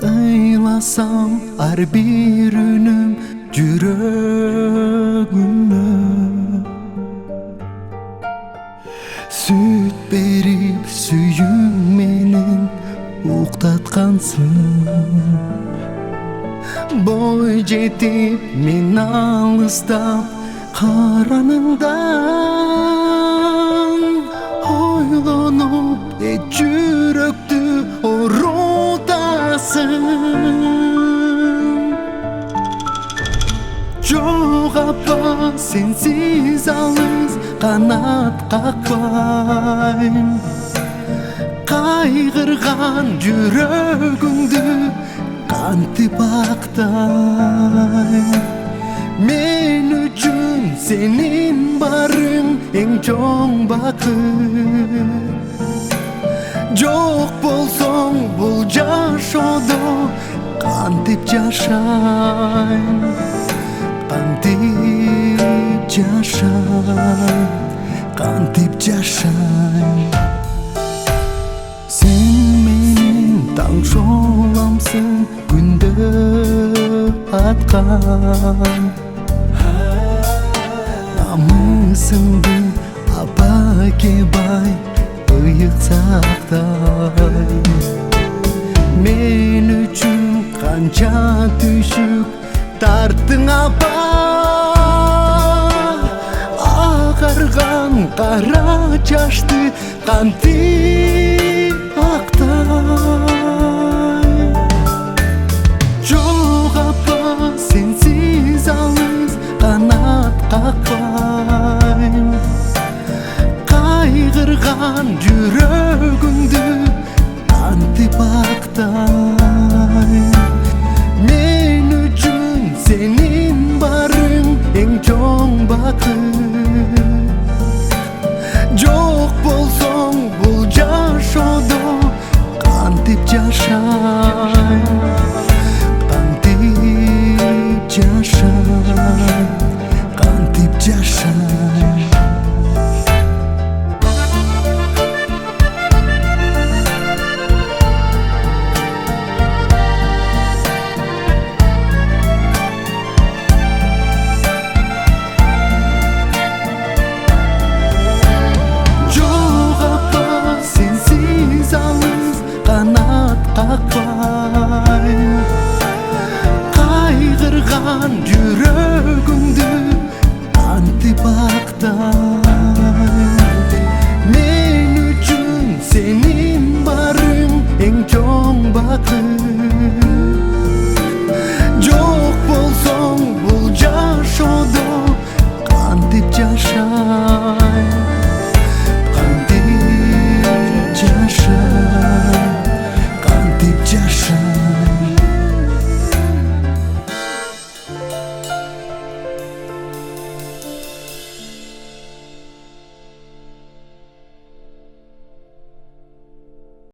Aylasam ar bir ünüm жүрөгүмө Süt berip sүйүң менен уктаткансың Бой жетип мен алыстап караныңдан Ойлонуп жүрөктү орутасың Жок апа сенсиз алыс канат какпайм Кайгырган жүрөгүңдү кантип актайм Мен үчүн сенин барың эң чоң бакыт Жок болсоң бул жашоодо кантип жашайм Кантип жашайм, кантип жашайм Сен менен таң жоламсың күндө аткан Намысыңды апакебай ыйык сактай Мен үчүн канча түшүк тарттың апа Агарган кара чачты кантип